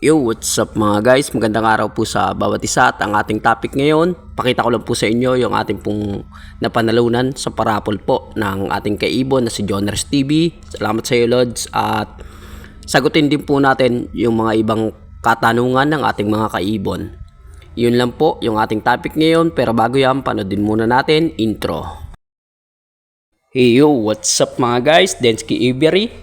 Yo, what's up mga guys? Magandang araw po sa bawat isa at ang ating topic ngayon, pakita ko lang po sa inyo yung ating pong napanalunan sa parapol po ng ating kaibon na si Joners TV. Salamat sa iyo, Lods, at sagutin din po natin yung mga ibang katanungan ng ating mga kaibon. Yun lang po yung ating topic ngayon, pero bago yan, panoodin muna natin intro. Hey yo, what's up mga guys? Densky Avery.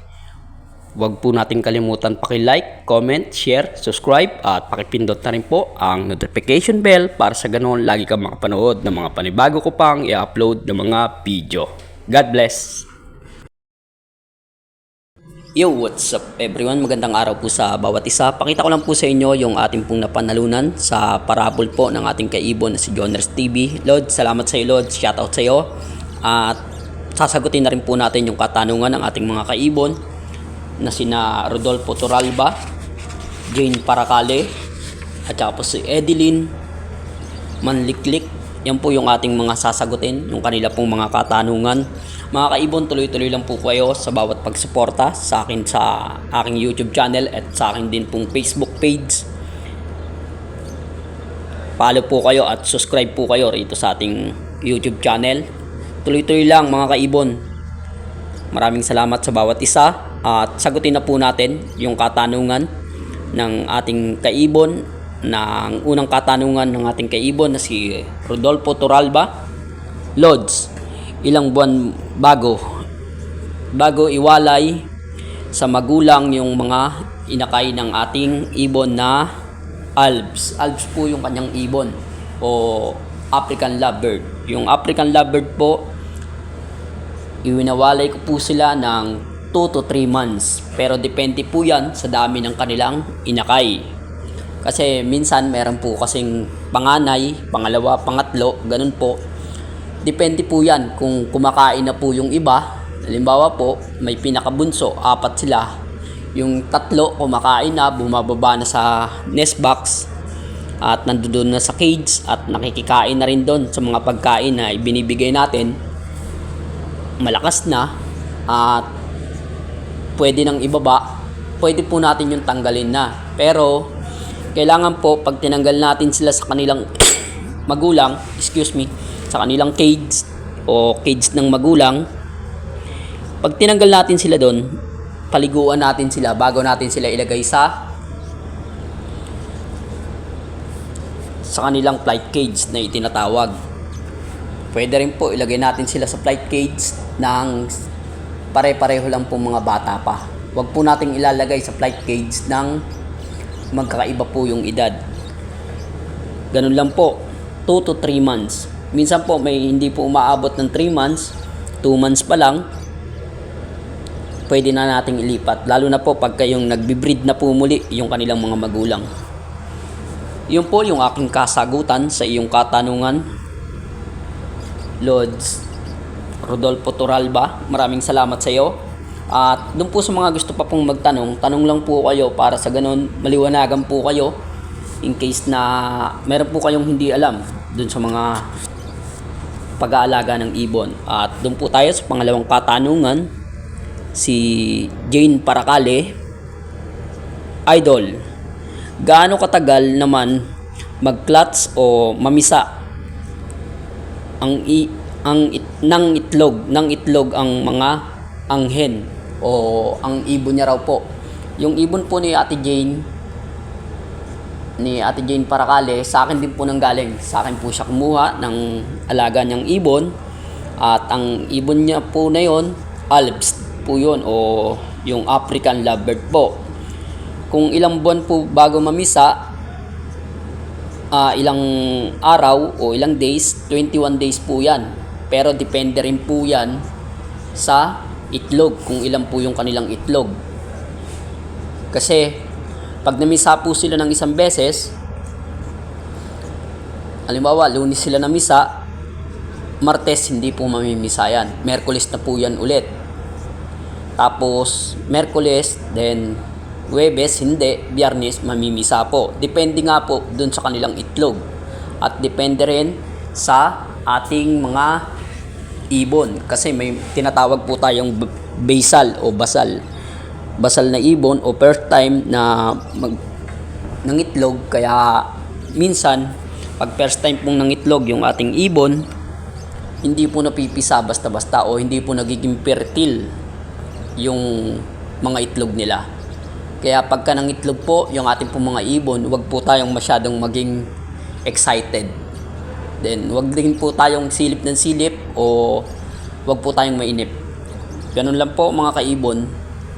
Huwag po natin kalimutan paki-like, comment, share, subscribe at pakipindot na rin po ang notification bell para sa ganoon lagi kang makapanood ng mga panibago ko pang i-upload ng mga video. God bless! Yo, what's up everyone? Magandang araw po sa bawat isa. Pakita ko lang po sa inyo yung ating pong napanalunan sa parabol po ng ating kaibon na si Joners TV. Lord, salamat sa iyo, Lord. Shoutout sa iyo. At sasagutin na rin po natin yung katanungan ng ating mga kaibon na sina Rodolfo Toralba, Jane Paracale, at saka po si Edeline Manliklik. Yan po yung ating mga sasagutin, yung kanila pong mga katanungan. Mga kaibon, tuloy-tuloy lang po kayo sa bawat pagsuporta sa akin sa aking YouTube channel at sa akin din pong Facebook page. Follow po kayo at subscribe po kayo rito sa ating YouTube channel. Tuloy-tuloy lang mga kaibon. Maraming salamat sa bawat isa. At sagutin na po natin yung katanungan ng ating kaibon, ng unang katanungan ng ating kaibon na si Rodolfo Toralba. Lods, ilang buwan bago iwalay sa magulang yung mga inakay ng ating ibon na Albs. Albs po yung kanyang ibon o African lovebird. Yung African lovebird po, iwinawalay ko po sila ng 2 to 3 months. Pero depende po yan sa dami ng kanilang inakay. Kasi minsan meron po kasing panganay, pangalawa, pangatlo, ganun po. Depende po yan kung kumakain na po yung iba. Halimbawa po, may pinakabunso, 4 sila. Yung 3 kumakain na, bumababa na sa nest box at nandoon na sa cage at nakikikain na rin doon sa mga pagkain na ibinibigay natin. Malakas na at pwede nang ibaba, pwede po natin yung tanggalin na. Pero kailangan po pag tinanggal natin sila sa kanilang magulang, sa kanilang cage o cage ng magulang, pag tinanggal natin sila doon, paliguan natin sila bago natin sila ilagay sa kanilang flight cage na itinatawag. Pwede rin po ilagay natin sila sa flight cage ng pare-pareho lang po mga bata pa. Huwag po nating ilalagay sa flight cage ng magkakaiba po yung edad. Ganun lang po, 2 to 3 months. Minsan po may hindi po umaabot ng 3 months, 2 months pa lang, pwede na nating ilipat. Lalo na po pag kayong nagbi-breed na po muli yung kanilang mga magulang. Yun po yung aking kasagutan sa iyong katanungan, Lods Rodolfo Toralba. Maraming salamat sa iyo. At doon po sa mga gusto pa pong magtanong, tanong lang po kayo para sa ganun maliwanagan po kayo in case na meron po kayong hindi alam doon sa mga pag-aalaga ng ibon. At doon po tayo sa pangalawang katanungan, si Jane Paracale. Idol, gaano katagal naman mag-clutch o mamisa ng itlog ang mga anghen o ang ibon niya raw po. Yung ibon po ni Ate Jane Paracale, sa akin din po nang galing. Sa akin po siya kumuha ng alaga niyang ibon at ang ibon niya po na yon, Albs po yun o yung African lovebird po. Kung ilang buwan po bago mamisa, ilang araw o ilang days, 21 days po yan. Pero depende rin po yan sa itlog, kung ilan po yung kanilang itlog. Kasi pag namisa po sila ng isang beses, halimbawa Lunes sila namisa, Martes hindi po mamimisa yan, Merkules na po yan ulit. Tapos Merkules, then Huwebes hindi, Biyernes mamimisa po. Depende nga po dun sa kanilang itlog. At depende rin sa ating mga ibon, kasi may tinatawag po tayong basal na ibon o first time na itlog, kaya minsan pag first time pong nangitlog yung ating ibon, hindi po napipisa basta-basta o hindi po nagiging fertile yung mga itlog nila. Kaya pagka nangitlog po yung ating pong mga ibon, huwag po tayong masyadong maging excited. Then huwag din po tayong silip ng silip o huwag po tayong mainip. Ganun lang po mga kaibon.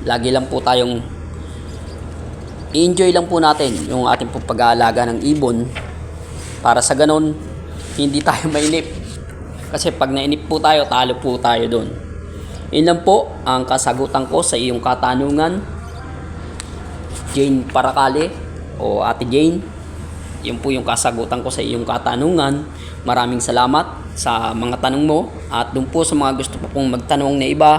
Lagi lang po tayong i-enjoy lang po natin yung ating pong pag-aalaga ng ibon para sa ganun hindi tayo mainip. Kasi pag nainip po tayo, talo po tayo doon. Yun lang po ang kasagutan ko sa iyong katanungan, Jane Paracale o Ate Jane. Yun po yung kasagutan ko sa iyong katanungan. Maraming salamat sa mga tanong mo. At doon po sa mga gusto po pong magtanong na iba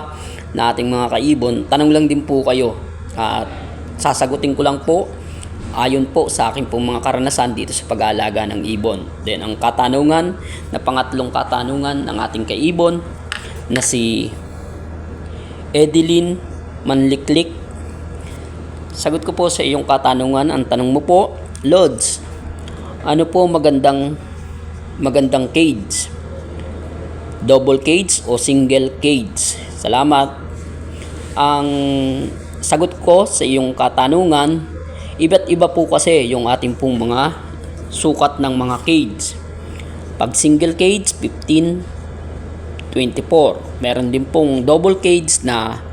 na ating mga kaibon, tanong lang din po kayo. At sasagutin ko lang po ayon po sa aking pong mga karanasan dito sa pag-aalaga ng ibon. Then ang katanungan na pangatlong katanungan ng ating kaibon na si Edeline Manliklik. Sagot ko po sa iyong katanungan. Ang tanong mo po, Lods, ano po magandang cage? Double cage o single cage? Salamat. Ang sagot ko sa iyong katanungan, iba't iba po kasi yung ating pong mga sukat ng mga cage. Pag single cage, 15, 24. Meron din pong double cage na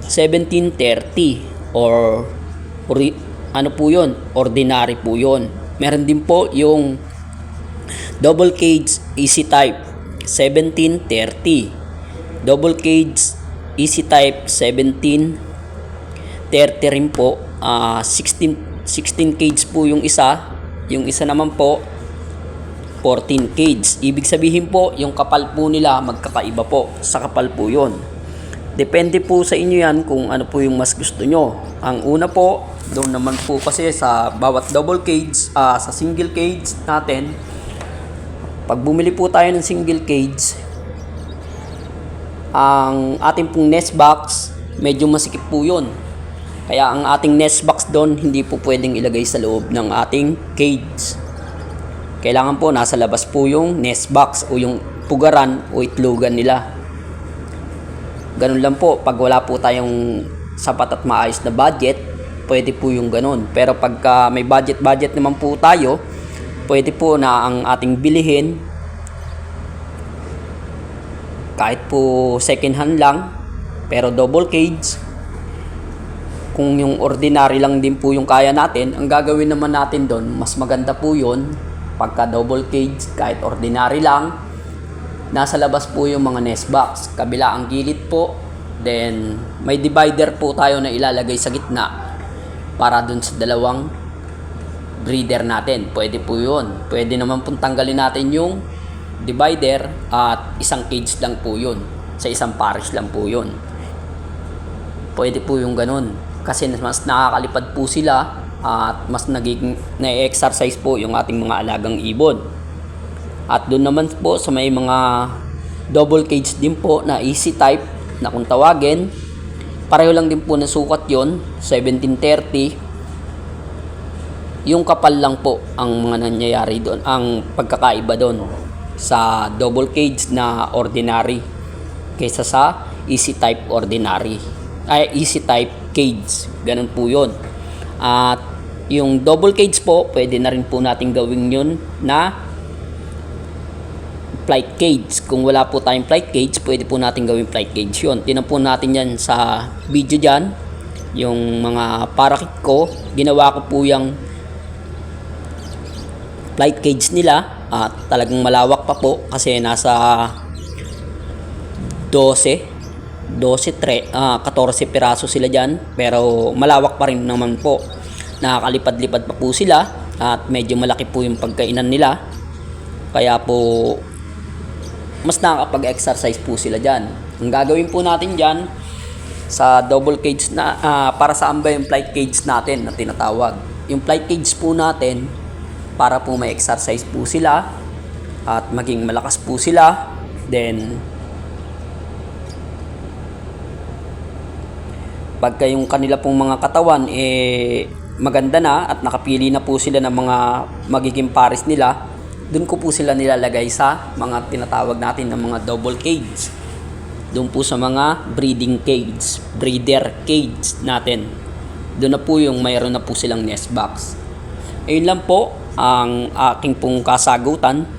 17, 30 or ano po yun, ordinary po yun. Meron din po yung double cage easy type 17, 30. Double cage easy type 17, 30 rin po. 16 cage po yung isa. Yung isa naman po 14 cage. Ibig sabihin po yung kapal po nila magkakaiba po. Sa kapal po yun. Depende po sa inyo yan kung ano po yung mas gusto nyo. Ang una po, doon naman po kasi sa bawat double cage, sa single cage natin, pag bumili po tayo ng single cage, ang ating pong nest box, medyo masikip po yun. Kaya ang ating nest box doon, hindi po pwedeng ilagay sa loob ng ating cage. Kailangan po nasa labas po yung nest box o yung pugaran o itlogan nila. Ganun lang po, pag wala po tayong sapat at maayos na budget, pwede po yung ganun. Pero pagka may budget naman po tayo, pwede po na ang ating bilihin kahit po second hand lang, pero double cage. Kung yung ordinary lang din po yung kaya natin, ang gagawin naman natin doon, mas maganda po yun pagka double cage, kahit ordinary lang, nasa labas po yung mga nest box, kabila ang gilid po. Then may divider po tayo na ilalagay sa gitna para dun sa dalawang breeder natin. Pwede po yun. Pwede naman pong tanggalin natin yung divider at isang cage lang po yun. Sa isang parish lang po yun. Pwede po yung ganun. Kasi mas nakakalipad po sila at mas nagiging na-exercise po yung ating mga alagang ibon. At doon naman po sa may mga double cage din po na easy type na kung tawagin, pareho lang din po na sukat yon, 1730. Yung kapal lang po ang mga nangyayari doon, ang pagkakaiba doon sa double cage na ordinary kaysa sa easy type ordinary, ay easy type cage. Ganun po yun. At yung double cage po, pwede na rin po natin gawin yun na flight cage. Kung wala po tayong flight cage, pwede po natin gawin flight cage yun. Tinan po natin yan sa video dyan. Yung mga parakeet ko, ginawa ko po yung flight cage nila at talagang malawak pa po kasi nasa 14 piraso sila dyan, pero malawak pa rin naman po. Nakakalipad-lipad pa po sila at medyo malaki po yung pagkainan nila, kaya po mas nakakapag-exercise po sila dyan. Ang gagawin po natin dyan sa double cage na para saan ba yung flight cage natin na tinatawag? Yung flight cage po natin para po may exercise po sila at maging malakas po sila. Then pagka yung kanila pong mga katawan maganda na at nakapili na po sila ng mga magiging pares nila, doon ko po sila nilalagay sa mga tinatawag natin ng mga double cage. Doon po sa mga breeding cage, breeder cage natin. Doon na po yung mayroon na po silang nest box. Ayun lang po ang aking pong kasagutan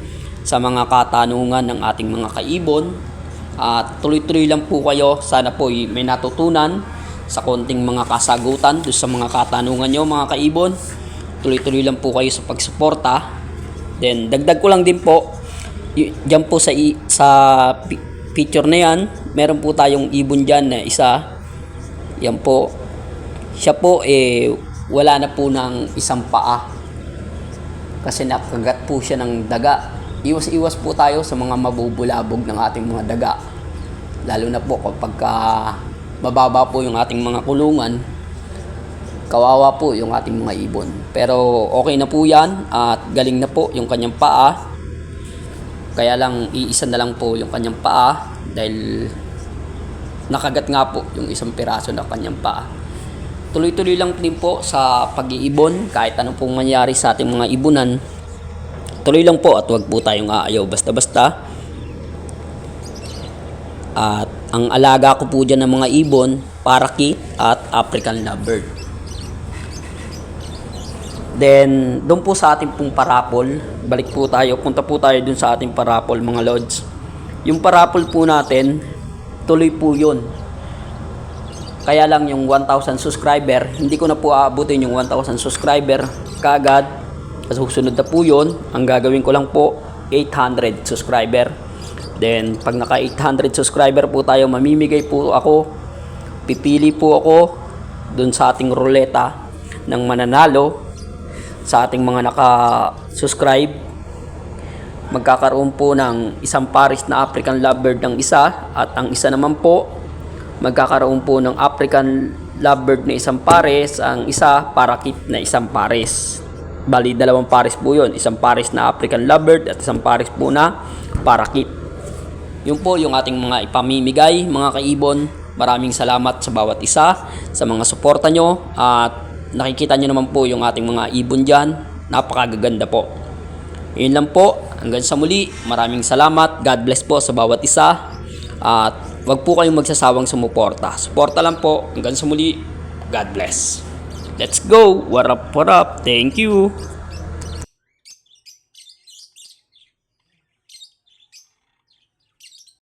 sa mga katanungan ng ating mga kaibon. At tuloy-tuloy lang po kayo. Sana po may natutunan sa konting mga kasagutan doon sa mga katanungan nyo mga kaibon. Tuloy-tuloy lang po kayo sa pagsuporta. Then dagdag ko lang din po, diyan po sa picture na yan, meron po tayong ibon dyan na isa. Yan po. Siya po wala na po ng isang paa. Kasi nakagat po siya ng daga. Iwas-iwas po tayo sa mga mabubulabog ng ating mga daga. Lalo na po kapag mababa po yung ating mga kulungan, kawawa po yung ating mga ibon. Pero okay na po yan at galing na po yung kanyang paa. Kaya lang iisa na lang po yung kanyang paa dahil nakagat nga po yung isang piraso na kanyang paa. Tuloy-tuloy lang din po sa pag-iibon kahit ano pong mangyari sa ating mga ibunan. Tuloy lang po at wag po tayong aayaw basta-basta. At ang alaga ko po dyan ng mga ibon, parakeet at African lovebird. Then, doon po sa ating pong parapol, balik po tayo, punta po tayo doon sa ating parapol mga lods. Yung parapol po natin, tuloy po yun. Kaya lang yung 1,000 subscriber, hindi ko na po aabutin yung 1,000 subscriber kaagad. Susunod na po yun, ang gagawin ko lang po, 800 subscriber. Then, pag naka 800 subscriber po tayo, mamimigay po ako, pipili po ako doon sa ating ruleta ng mananalo. Sa ating mga naka-subscribe, magkakaroon po ng isang pares na African lovebird ng isa at ang isa naman po magkakaroon po ng African lovebird na isang pares, ang isa parakeet na isang pares. Bali, dalawang pares po yun, isang pares na African lovebird at isang pares po na parakeet. Yun po yung ating mga ipamimigay mga kaibon. Maraming salamat sa bawat isa sa mga suporta nyo at nakikita nyo naman po yung ating mga ibon dyan. Napakagaganda po. Yun lang po. Hanggang sa muli. Maraming salamat. God bless po sa bawat isa. At wag po kayong magsasawang sumuporta. Suporta lang po. Hanggang sa muli. God bless. Let's go. What up, what up. Thank you.